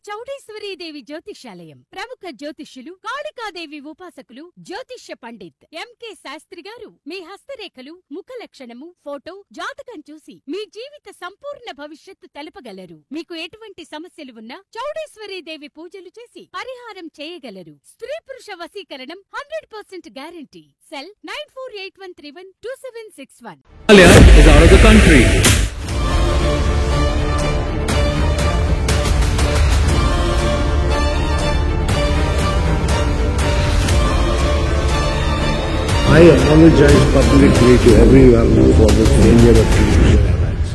చౌడేశ్వరీదేవి జ్యోతిష్యాలయం ప్రముఖ జ్యోతిష్యులు కాళికాదేవి ఉపాసకులు జ్యోతిష్య పండిత్ ఎంకే శాస్త్రి గారు మీ హస్తరేఖలు ముఖ లక్షణము ఫోటో జాతకం చూసి మీ జీవిత సంపూర్ణ భవిష్యత్తు తెలపగలరు. మీకు ఎటువంటి సమస్యలు ఉన్నా చౌడేశ్వరీదేవి పూజలు చేసి పరిహారం చేయగలరు. స్త్రీ పురుష వశీకరణం 100% guarantee. Cell 9481312761. Somalia is out of the country. I apologize publicly to everyone for the failure of Television Alliance.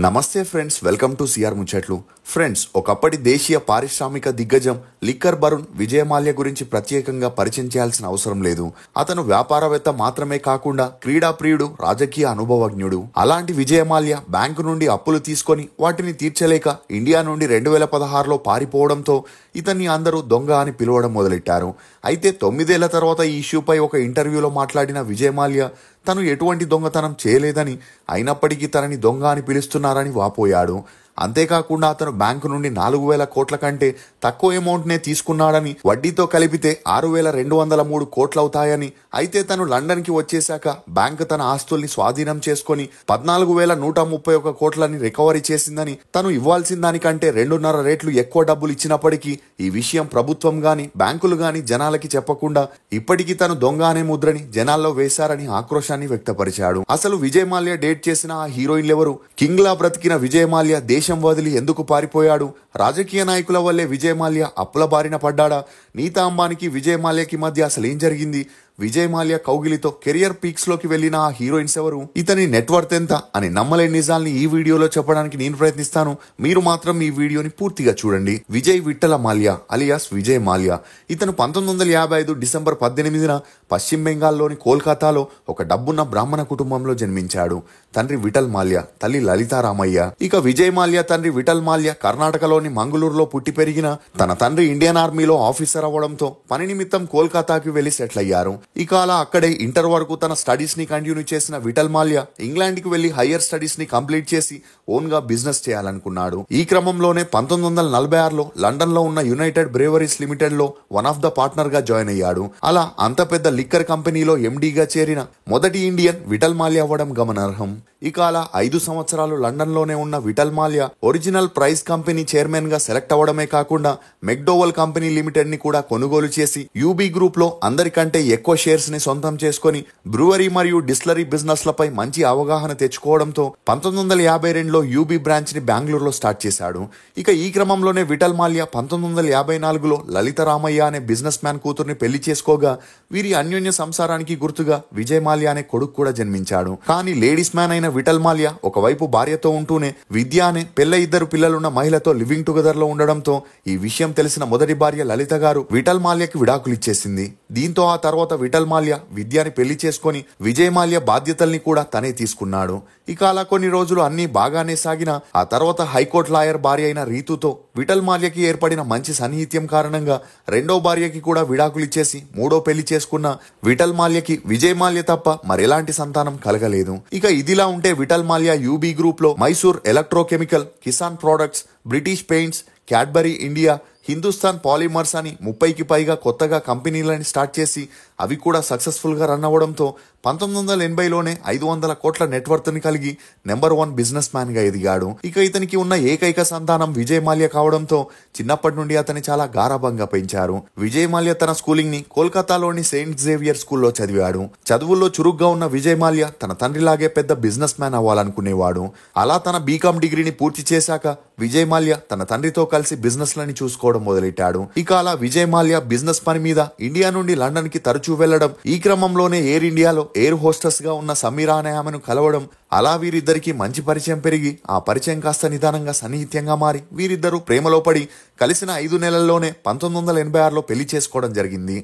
నమస్తే ఫ్రెండ్స్, వెల్కమ్ టు సిఆర్ ముచ్చట్లు. ఫ్రెండ్స్, ఒకప్పటి దేశీయ పారిశ్రామిక దిగ్గజం లిక్కర్ బరుణ్ విజయ్ మాల్యా గురించి ప్రత్యేకంగా పరిచయం చేయాల్సిన అవసరం లేదు. అతను వ్యాపారవేత్త మాత్రమే కాకుండా క్రీడా ప్రియుడు, రాజకీయ అనుభవజ్ఞుడు. అలాంటి విజయ్ మాల్యా బ్యాంకు నుండి అప్పులు తీసుకొని వాటిని తీర్చలేక ఇండియా నుండి 2016లో పారిపోవడంతో ఇతన్ని అందరూ దొంగ అని పిలవడం మొదలెట్టారు. అయితే 9 ఏళ్ల తర్వాత ఈ ఇష్యూపై ఒక ఇంటర్వ్యూలో మాట్లాడిన విజయ్ మాల్యా తను ఎటువంటి దొంగతనం చేయలేదని, అయినప్పటికీ తనని దొంగ అని పిలుస్తున్నారని వాపోయాడు. అంతేకాకుండా అతను బ్యాంకు నుండి 4,000 కోట్ల కంటే తక్కువ అమౌంట్నే తీసుకున్నాడని, వడ్డీతో కలిపితే 6,203 కోట్లవుతాయని, అయితే తను లండన్కి వచ్చేశాక బ్యాంకు తన ఆస్తుల్ని స్వాధీనం చేసుకుని 14,131 కోట్లని రికవరీ చేసిందని, తను ఇవ్వాల్సిన దానికంటే 2.5 రెట్లు ఎక్కువ డబ్బులు ఇచ్చినప్పటికీ ఈ విషయం ప్రభుత్వం గాని బ్యాంకులు గాని జనాలకి చెప్పకుండా ఇప్పటికీ తను దొంగ అనే ముద్రని జనాల్లో వేశారని ఆక్రోశాన్ని వ్యక్తపరిచాడు. అసలు విజయ్ మాల్యా డేట్ చేసిన ఆ హీరోయిన్లెవరు? కింగ్ లా బ్రతికిన విజయ్ మాల్యా దేశం వదిలి ఎందుకు పారిపోయాడు? రాజకీయ నాయకుల వల్లే విజయ్ మాల్యా అప్పుల బారిన పడ్డాడా? నీతా అంబానీకి విజయ్ మాల్యాకి మధ్య అసలేం జరిగింది? విజయ్ మాల్యా కౌగిలితో కెరియర్ పీక్స్ లోకి వెళ్లిన ఆ హీరోయిన్స్ ఎవరు? ఇతని నెట్వర్త్ ఎంత అని నమ్మలేని నిజాల్ని ఈ వీడియోలో చెప్పడానికి నేను ప్రయత్నిస్తాను. మీరు మాత్రం ఈ వీడియోని పూర్తిగా చూడండి. విజయ్ విఠల మాల్యా అలియాస్ విజయ్ మాల్యా. ఇతను 1955 డిసెంబర్ 18న పశ్చిమ బెంగాల్లోని కోల్కతాలో ఒక డబ్బున్న బ్రాహ్మణ కుటుంబంలో జన్మించాడు. తండ్రి విఠల్ మాల్యా, తల్లి లలితారామయ్య. ఇక విజయ్ మాల్యా తండ్రి విఠల్ మాల్యా కర్ణాటకలోని మంగళూరులో పుట్టి పెరిగిన తన తండ్రి ఇండియన్ ఆర్మీలో ఆఫీసర్ అవ్వడంతో పని నిమిత్తం కోల్కతాకి వెళ్లి సెటిల్ అయ్యారు. ఇక అలా అక్కడే ఇంటర్ వరకు తన స్టడీస్ ని కంటిన్యూ చేసిన విఠల్ మాల్యా ఇంగ్లాండ్ కి వెళ్లి హయ్యర్ స్టడీస్ ని కంప్లీట్ చేసి ఓన్ గా బిజినెస్ చేయాలనుకున్నాడు. ఈ క్రమంలోనే 1946లో లండన్ లో ఉన్న యునైటెడ్ బ్రేవరీస్ లిమిటెడ్ లో వన్ ఆఫ్ ద పార్ట్నర్ గా జాయిన్ అయ్యాడు. అలా అంత పెద్ద లిక్కర్ కంపెనీలో ఎండీగా చేరిన మొదటి ఇండియన్ విఠల్ మాల్యా అవ్వడం గమనార్హం. ఇక అలా 5 సంవత్సరాలు లండన్ లోనే ఉన్న Vittal Mallya original price company chairman గా సెలెక్ట్ అవ్వడమే కాకుండా మెక్డోవల్ కంపెనీ లిమిటెడ్ ని కూడా కొనుగోలు చేసి యూబీ గ్రూప్ లో అందరికంటే ఎక్కువ షేర్స్ ని సొంతం చేసుకుని బ్రూవరీ మరియు డిస్టిలరీ బిజినెస్ లపై మంచి అవగాహన తెచ్చుకోవడంతో 1952లో యూబీ బ్రాంచ్ ని బెంగళూరులో స్టార్ట్ చేశాడు. ఇక ఈ క్రమంలోనే విఠల్ మాల్యా 1954లో లలితారామయ్య అనే బిజినెస్ మ్యాన్ కూతుర్ని పెళ్లి చేసుకోగా వీరి అన్యోన్య సంసారానికి గుర్తుగా విజయ్ మాల్యా అనే కొడుకు కూడా జన్మించాడు. కానీ లేడీస్ మ్యాన్ అయిన విఠల్ మాల్యా ఒకవైపు భార్యతో ఉంటూనే విద్య అనే పెళ్ల 2 పిల్లలున్న మహిళతో లివింగ్ టుగెదర్ లో ఉండడంతో ఈ విషయం తెలిసిన మొదటి భార్య లలిత గారు విఠల్ మాల్యాకి విడాకులు ఇచ్చేసింది. దీంతో ఆ తర్వాత విఠల్ మాల్యా విద్యాని పెళ్లి చేసుకుని విజయ్ మాల్యా బాధ్యతల్ని కూడా తనే తీసుకున్నాడు. ఇక అలా కొన్ని రోజులు అన్ని బాగానే సాగిన ఆ తర్వాత హైకోర్టు లాయర్ భార్య అయిన రీతుతో విఠల్ మాల్యాకి ఏర్పడిన మంచి సన్నిహిత్యం కారణంగా రెండో భార్యకి కూడా విడాకులు ఇచ్చేసి మూడో పెళ్లి చేసుకున్న విఠల్ మాల్యాకి విజయ్ మాల్యా తప్ప మరెలాంటి సంతానం కలగలేదు. ఇక ఇదిలా ఉంటే విఠల్ మాల్యా యూబీ గ్రూప్ లో Mysore electrochemical, Kisan products, British paints, Cadbury India, Hindustan polymers అని 30కి పైగా కొత్తగా కంపెనీలని స్టార్ట్ చేసి అవి కూడా సక్సెస్ఫుల్ గా రన్ అవ్వడంతో 1980లోనే 500 కోట్ల నెట్వర్త్ ని కలిగి నెంబర్ 1 బిజినెస్ మ్యాన్ గా ఎదిగాడు. ఇక ఇతనికి ఉన్న ఏకైక సంతానం విజయ్ మాల్యా కావడంతో చిన్నప్పటి నుండి అతన్ని చాలా గారాబంగా పెంచారు. విజయ్ మాల్యా తన స్కూలింగ్ ని కోల్కతాలోని సెయింట్ జేవియర్ స్కూల్లో చదివాడు. చదువుల్లో చురుగ్గా ఉన్న విజయ్ మాల్యా తన తండ్రిలాగే పెద్ద బిజినెస్ మ్యాన్ అవ్వాలనుకునేవాడు. అలా తన బీకామ్ డిగ్రీని పూర్తి చేశాక విజయ్ మాల్యా తన తండ్రితో కలిసి బిజినెస్ లని చూసుకోవడం మొదలెట్టాడు. ఇక అలా విజయ్ మాల్యా బిజినెస్ పని మీద ఇండియా నుండి లండన్ కి తరచూ వెళ్లడం, ఈ క్రమంలోనే ఎయిర్ ఇండియాలో ఎయిర్ హోస్టెస్ గా ఉన్న సమీరా అనే ఆమెను కలవడం, అలా వీరిద్దరికి మంచి పరిచయం పెరిగి ఆ పరిచయం కాస్త నిదానంగా సన్నిహిత్యంగా మారి వీరిద్దరూ ప్రేమలో పడి కలిసిన 5 నెలల్లోనే 1986లో పెళ్లి చేసుకోవడం జరిగింది.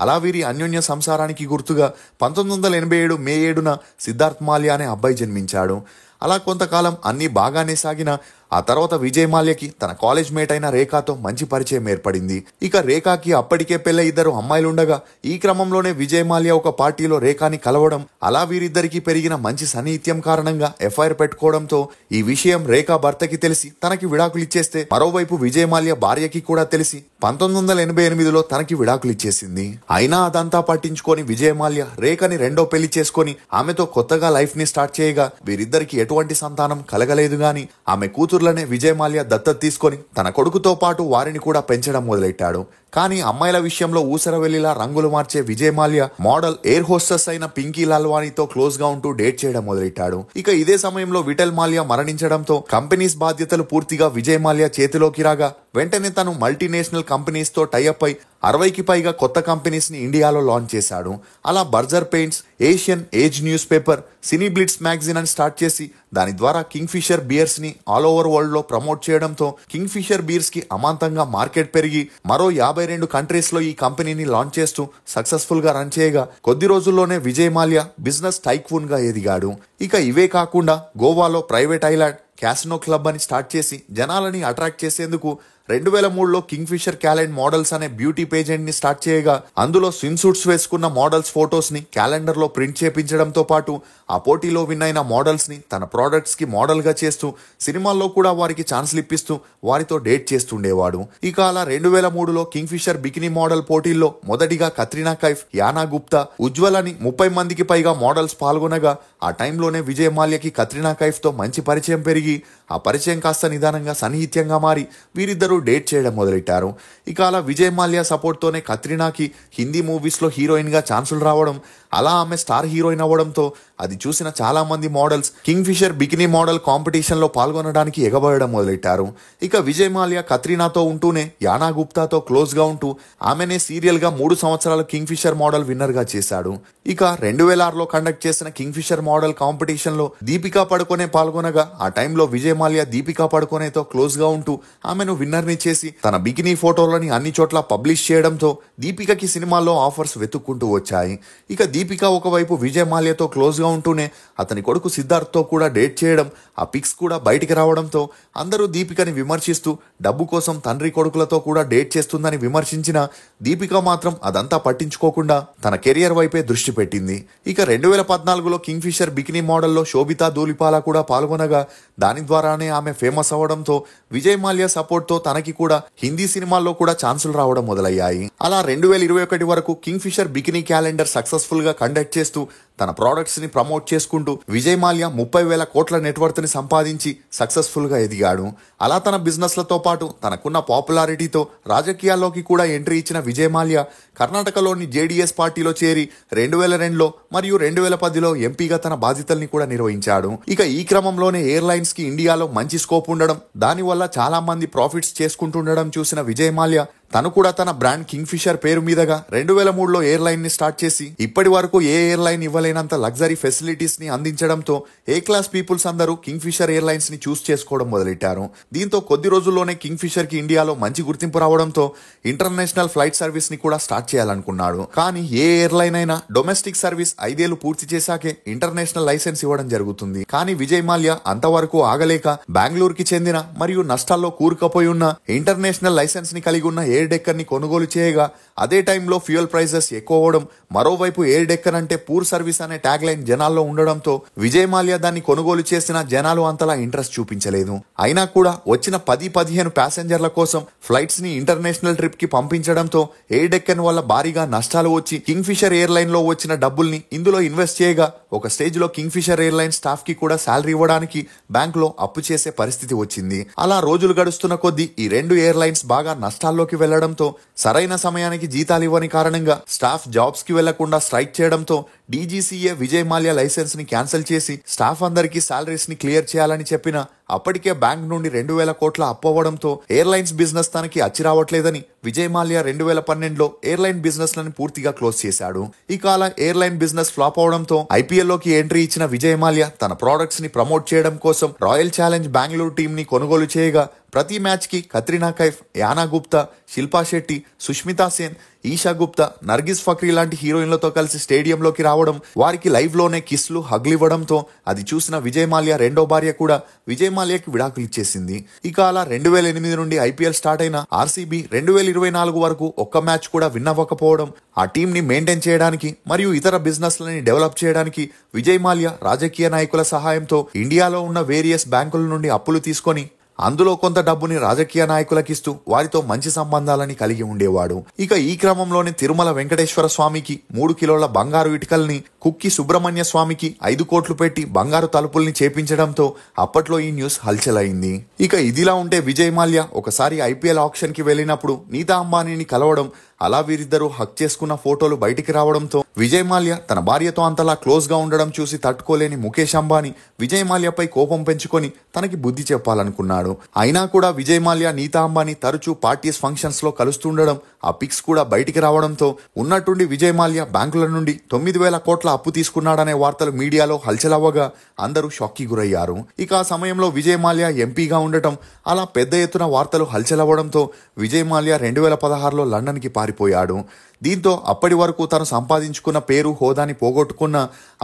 అలా వీరి అన్యోన్య సంసారానికి గుర్తుగా 1987 మే 7న సిద్ధార్థ్ మాల్యా అనే అబ్బాయి జన్మించాడు. అలా కొంతకాలం అన్ని బాగానే సాగిన ఆ తర్వాత విజయ్ మాల్యాకి తన కాలేజ్ మేట్ అయిన రేఖాతో మంచి పరిచయం ఏర్పడింది. ఇక రేఖాకి అప్పటికే పెళ్లి 2 అమ్మాయిలుండగా ఈ క్రమంలోనే విజయ్ మాల్యా ఒక పార్టీలో రేఖాని కలవడం, అలా వీరిద్దరికి పెరిగిన మంచి సన్నిహిత్యం కారణంగా కారణంగా ఎఫ్ఐఆర్ పెట్టుకోవడంతో ఈ విషయం రేఖా భర్తకి తెలిసి తనకి విడాకులు ఇచ్చేస్తే మరోవైపు విజయ్ మాల్యా భార్యకి కూడా తెలిసి 1988లో తనకి విడాకులు ఇచ్చేసింది. అయినా అదంతా పట్టించుకొని విజయ్ మాల్యా రేఖని రెండో పెళ్లి చేసుకొని ఆమెతో కొత్తగా లైఫ్ ని స్టార్ట్ చేయగా వీరిద్దరికి ఎటువంటి సంతానం కలగలేదు గాని ఆమె కూతుర్లనే విజయ్ మాల్యా దత్తత తీసుకొని తన కొడుకుతో పాటు వారిని కూడా పెంచడం మొదలెట్టాడు. కానీ అమ్మాయిల విషయంలో ఊసరవెల్లిలా రంగులు మార్చే Vijay Mallya model air hostess అయిన పింకీ లాల్వానీతో క్లోజ్ గా ఉంటూ డేట్ చేయడం మొదలెట్టాడు. ఇక ఇదే సమయంలో విఠల్ మాల్యా మరణించడంతో కంపెనీస్ బాధ్యతలు పూర్తిగా విజయ్ మాల్యా చేతిలోకి రాగా వెంటనే తను మల్టీనేషనల్ కంపెనీస్ తో టైఅప్ అయి 60కి పైగా కొత్త కంపెనీస్ ని ఇండియాలో లాంచ్ చేశాడు. అలా Berger Paints, Asian Age newspaper, Cine Blitz magazine అని స్టార్ట్ చేసి దాని ద్వారా కింగ్ ఫిషర్ బియర్స్ ని ఆల్ ఓవర్ వరల్డ్ లో ప్రమోట్ చేయడంతో కింగ్ ఫిషర్ బియర్స్ కి అమాంతంగా మార్కెట్ పెరిగి మరో 52 కంట్రీస్ లో ఈ కంపెనీని లాంచ్ చేస్తూ సక్సెస్ఫుల్ గా రన్ చేయగా కొద్ది రోజుల్లోనే విజయ్ మాల్యా బిజినెస్ టైకూన్ గా ఎదిగాడు. ఇక ఇవే కాకుండా గోవాలో ప్రైవేట్ ఐలాండ్ క్యాసినో క్లబ్ అని స్టార్ట్ చేసి జనాలని అట్రాక్ట్ చేసేందుకు 2003లో కింగ్ ఫిషర్ క్యాలెండ్ మోడల్స్ అనే బ్యూటీ పేజెంట్ ని స్టార్ట్ చేయగా అందులో స్విమ్ సూట్స్ వేసుకున్న మోడల్స్ ఫొటోస్ ని క్యాలెండర్ లో ప్రింట్ చేపించడంతో పాటు ఆ పోటీలో విన్ అయిన మోడల్స్ ని తన ప్రొడక్ట్స్ కి మోడల్ గా చేస్తూ సినిమాల్లో కూడా వారికి ఛాన్స్లు ఇప్పిస్తూ వారితో డేట్ చేస్తుండేవాడు. ఇక అలా 2003లో కింగ్ ఫిషర్ బికినీ మోడల్ పోటీల్లో మొదటిగా కత్రినా కైఫ్, యానా గుప్తా, ఉజ్వల్ అని 30 మందికి పైగా మోడల్స్ పాల్గొనగా ఆ టైంలోనే విజయ్ మాల్యాకి కత్రినా కైఫ్ తో మంచి పరిచయం పెరిగి ఆ పరిచయం కాస్త నిదానంగా సన్నిహిత్యంగా మారి వీరిద్దరూ డేట్ చేయడం మొదలెట్టారు. ఇక అలా విజయ్ మాల్యా సపోర్ట్ తోనే కత్రినాకి హిందీ మూవీస్ లో హీరోయిన్ గా ఛాన్సులు రావడం, అలా ఆమె స్టార్ హీరోయిన్ అవ్వడంతో అది చూసిన చాలా మంది models Kingfisher bikini model competition లో పాల్గొనడానికి ఎగబడడం మొదలెట్టారు. ఇక విజయ్ మాల్యా కత్రినాతో ఉంటూనే యానా గుప్తాతో క్లోజ్ గా ఉంటూ ఆమెనే సీరియల్ గా 3 సంవత్సరాలు కింగ్ ఫిషర్ మోడల్ విన్నర్ గా చేశాడు. ఇక 2006లో కండక్ట్ చేసిన కింగ్ ఫిషర్ మోడల్ కాంపిటీషన్ లో దీపికా పడుకోనే పాల్గొనగా ఆ టైంలో విజయ్ మాల్యా దీపికా పడుకోనేతో క్లోజ్ గా ఉంటూ ఆమెను విన్నర్ ని చేసి తన బికినీ ఫోటోలని అన్ని చోట్ల పబ్లిష్ చేయడంతో దీపికకి సినిమాల్లో ఆఫర్స్ వెతుక్కుంటూ వచ్చాయి. ఇక దీపిక ఒకవైపు విజయ్ మాల్యాతో క్లోజ్ గా ఉంటూనే అతని కొడుకు సిద్ధార్థ్ తో కూడా డేట్ చేయడం, ఆ పిక్స్ కూడా బయటికి రావడంతో అందరూ దీపికని విమర్శిస్తూ డబ్బు కోసం తండ్రి కొడుకులతో కూడా డేట్ చేస్తుందని విమర్శించిన దీపిక మాత్రం అదంతా పట్టించుకోకుండా తన కెరియర్ వైపే దృష్టి పెట్టింది. ఇక 2014లో కింగ్ ఫిషర్ బికినీ మోడల్లో శోభితా ధూలిపాల కూడా పాల్గొనగా దాని ద్వారానే ఆమె ఫేమస్ అవడంతో విజయ్ మాల్యా సపోర్ట్ తో తనకి కూడా హిందీ సినిమాల్లో కూడా ఛాన్సులు రావడం మొదలయ్యాయి. అలా 2021 వరకు Kingfisher bikini calendar successful గా కండక్ట్ చేస్తూ తన ప్రోడక్ట్స్ ని ప్రమోట్ చేసుకుంటూ విజయ్ మాల్యా 30,000 కోట్ల నెట్వర్త్ ని సంపాదించి సక్సెస్ఫుల్ గా ఎదిగాడు. అలా తన బిజినెస్ లతో పాటు తనకున్న పాపులారిటీతో రాజకీయాల్లోకి కూడా ఎంట్రీ ఇచ్చిన విజయ్ మాల్యా కర్ణాటకలోని జేడీఎస్ పార్టీలో చేరి 2002లో మరియు 2010లో ఎంపీగా తన బాధ్యతల్ని కూడా నిర్వహించాడు. ఇక ఈ క్రమంలోనే ఎయిర్లైన్స్ కి ఇండియాలో మంచి స్కోప్ ఉండడం, దానివల్ల చాలా మంది ప్రాఫిట్స్ చేసుకుంటుండడం చూసిన విజయ్ మాల్యా తను కూడా తన బ్రాండ్ కింగ్ ఫిషర్ పేరు మీదుగా 2003లో ఎయిర్లైన్ ని స్టార్ట్ చేసి ఇప్పటి వరకు ఏ ఎయిర్లైన్ ఇవ్వలేనంత లగ్జరీ ఫెసిలిటీస్ ని అందించడంతో ఏ క్లాస్ పీపుల్స్ అందరూ కింగ్ ఫిషర్ ఎయిర్లైన్స్ ని చూస్ చేసుకోవడం మొదలెట్టారు. దీంతో కొద్ది రోజుల్లోనే కింగ్ ఫిషర్ కి ఇండియాలో మంచి గుర్తింపు రావడంతో ఇంటర్నేషనల్ ఫ్లైట్ సర్వీస్ ని కూడా స్టార్ట్ చేయాలనుకున్నాడు. కానీ ఏ ఎయిర్లైన్ అయినా డొమెస్టిక్ సర్వీస్ 5 ఏళ్లు పూర్తి చేశాకే ఇంటర్నేషనల్ లైసెన్స్ ఇవ్వడం జరుగుతుంది. కానీ విజయ్ మాల్యా అంతవరకు ఆగలేక బెంగళూరుకి చెందిన మరియు నష్టాల్లో కూరుకుపోయి ఉన్న ఇంటర్నేషనల్ లైసెన్స్ ని కలిగి ఉన్న ఎయిర్ డెక్కర్ ని కొనుగోలు చేయగా అదే టైంలో ఫ్యూయల్ ప్రైజెస్ ఎక్కువ అవడం, మరోవైపు ఎయిర్ డెక్కర్ అంటే పూర్ సర్వీస్ అనే ట్యాగ్ లైన్ జనాల్లో ఉండడంతో విజయ్ మాల్యా దాన్ని కొనుగోలు చేసిన జనాలు అంతలా ఇంట్రెస్ట్ చూపించలేదు. అయినా కూడా వచ్చిన 10-15 ప్యాసింజర్ల కోసం ఫ్లైట్స్ ని ఇంటర్నేషనల్ ట్రిప్ కి పంపించడంతో ఎయిర్ డెక్కర్ వల్ల భారీగా నష్టాలు వచ్చి కింగ్ ఫిషర్ ఎయిర్లైన్ లో వచ్చిన డబ్బుల్ని ఇందులో ఇన్వెస్ట్ చేయగా ఒక స్టేజ్ లో కింగ్ ఫిషర్ ఎయిర్లైన్ స్టాఫ్ కి కూడా శాలరీ ఇవ్వడానికి బ్యాంక్ లో అప్పు చేసే పరిస్థితి వచ్చింది. అలా రోజులు గడుస్తున్న కొద్దీ ఈ 2 ఎయిర్లైన్స్ బాగా నష్టాల్లోకి వెళ్లడంతో సరైన సమయానికి జీతాలు ఇవ్వని కారణంగా స్టాఫ్ జాబ్స్ కి వెళ్లకుండా స్ట్రైక్ చేయడంతో డీజీసీఏ విజయ్ మాల్యా లైసెన్స్ ని క్యాన్సిల్ చేసి స్టాఫ్ అందరికీ శాలరీస్ ని క్లియర్ చేయాలని చెప్పిన అప్పటికే బ్యాంక్ నుండి 2,000 కోట్ల అప్పు అవ్వడంతో ఎయిర్లైన్స్ బిజినెస్ తనకి అచ్చి రావట్లేదని విజయ్ మాల్యా 2012లో ఎయిర్లైన్ బిజినెస్ లను పూర్తిగా క్లోజ్ చేశాడు. ఇక అలా ఎయిర్లైన్ బిజినెస్ ఫ్లాప్ అవడంతో ఐపీఎల్ లోకి ఎంట్రీ ఇచ్చిన విజయ్ మాల్యా తన ప్రొడక్ట్స్ ని ప్రమోట్ చేయడం కోసం రాయల్ ఛాలెంజ్ బెంగళూరు టీం ని కొనుగోలు చేయగా ప్రతి మ్యాచ్కి కత్రినా కైఫ్, యానా గుప్తా, శిల్పా శెట్టి, సుష్మితా సేన్, ఈషా గుప్తా, నర్గిస్ ఫక్రీ లాంటి హీరోయిన్లతో కలిసి స్టేడియంలోకి రావడం, వారికి లైవ్ లోనే కిస్లు, హగ్లు ఇవ్వడంతో అది చూసిన విజయ్ మాల్యా రెండో భార్య కూడా విజయ్ మాల్యాకి విడాకులు ఇచ్చేసింది. ఇక అలా 2008 నుండి ఐపీఎల్ స్టార్ట్ అయిన ఆర్సీబీ 2024 వరకు ఒక్క మ్యాచ్ కూడా విన్ అవ్వకపోవడం, ఆ టీం ని మెయింటైన్ చేయడానికి మరియు ఇతర బిజినెస్ లని డెవలప్ చేయడానికి విజయ్ మాల్యా రాజకీయ నాయకుల సహాయంతో ఇండియాలో ఉన్న వేరియస్ బ్యాంకుల నుండి అప్పులు తీసుకొని అందులో కొంత డబ్బుని రాజకీయ నాయకులకిస్తూ వారితో మంచి సంబంధాలని కలిగి ఉండేవాడు. ఇక ఈ క్రమంలోనే తిరుమల వెంకటేశ్వర స్వామికి 3 కిలోల బంగారు ఇటుకల్ని, కుక్కి సుబ్రహ్మణ్య స్వామికి 5 కోట్లు పెట్టి బంగారు తలుపుల్ని చేపించడంతో అప్పట్లో ఈ న్యూస్ హల్చల్ అయింది. ఇక ఇదిలా ఉంటే విజయ్ మాల్యా ఒకసారి ఐపీఎల్ ఆక్షన్ కి వెళ్ళినప్పుడు నీతా అంబానీని కలవడం, అలా వీరిద్దరూ హక్ చేసుకున్న ఫోటోలు బయటికి రావడంతో విజయ్ మాల్యా తన భార్యతో అంతలా క్లోజ్ గా ఉండడం చూసి తట్టుకోలేని ముఖేష్ అంబానీ విజయ్ మాల్యాపై కోపం పెంచుకొని తనకి బుద్ధి చెప్పాలనుకున్నాడు. అయినా కూడా విజయ్ మాల్యా, నీతా అంబానీ తరచూ పార్టీస్ ఫంక్షన్స్ లో కలుస్తుండడం, ఆ పిక్స్ కూడా బయటికి రావడంతో ఉన్నట్టుండి విజయ్ మాల్యా బ్యాంకుల నుండి 9,000 కోట్ల అప్పు తీసుకున్నాడనే వార్తలు మీడియాలో హల్చల్ అవ్వగా అందరూ షాక్కి గురయ్యారు. ఇక ఆ సమయంలో విజయ్ మాల్యా ఎంపీగా ఉండటం, అలా పెద్ద ఎత్తున వార్తలు హల్చల్ అవ్వడంతో విజయ్ మాల్యా 2016లో లండన్కి పారిపోయాడు. దీంతో అప్పటి వరకు తను సంపాదించుకున్న పేరు, హోదాని పోగొట్టుకున్న,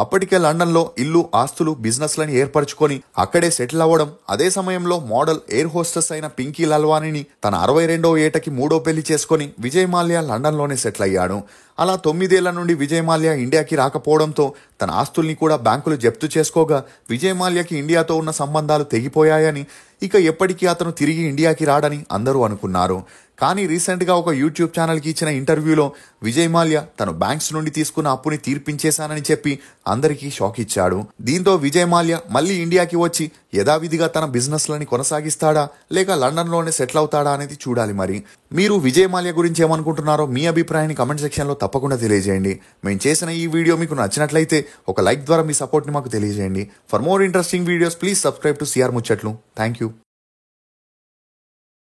అప్పటికే లండన్లో ఇల్లు, ఆస్తులు, బిజినెస్లని ఏర్పరచుకొని అక్కడే సెటిల్ అవ్వడం, అదే సమయంలో మోడల్, ఎయిర్ హోస్టెస్ అయిన పింకీ లల్వానీని తన 62వ ఏటకి 3వ పెళ్లి చేసుకుని విజయ్ మాల్యా లండన్లోనే సెటిల్ అయ్యాడు. అలా 9 ఏళ్ల నుండి విజయ్ మాల్యా ఇండియాకి రాకపోవడంతో తన ఆస్తుల్ని కూడా బ్యాంకులు జప్తు చేసుకోగా విజయ్ మాల్యాకి ఇండియాతో ఉన్న సంబంధాలు తెగిపోయాయని, ఇక ఎప్పటికీ అతను తిరిగి ఇండియాకి రాడని అందరూ అనుకున్నారు. కానీ రీసెంట్గా ఒక యూట్యూబ్ ఛానల్కి ఇచ్చిన ఇంటర్వ్యూలో విజయ్ మాల్యా తను బ్యాంక్స్ నుండి తీసుకున్న అప్పుని తీర్పించేశానని చెప్పి అందరికీ షాక్ ఇచ్చాడు. దీంతో విజయ్ మాల్యా మళ్ళీ ఇండియాకి వచ్చి యథావిధిగా తన బిజినెస్లని కొనసాగిస్తాడా లేక లండన్లోనే సెటిల్ అవుతాడా అనేది చూడాలి. మరి మీరు విజయ్ మాల్యా గురించి ఏమనుకుంటున్నారో మీ అభిప్రాయాన్ని కమెంట్ సెక్షన్లో తప్పకుండా తెలియజేయండి. మేము చేసిన ఈ వీడియో మీకు నచ్చినట్లయితే ఒక లైక్ ద్వారా మీ సపోర్ట్ని మాకు తెలియజేయండి. For more interesting videos please subscribe to CR Muchatlu. Thank you.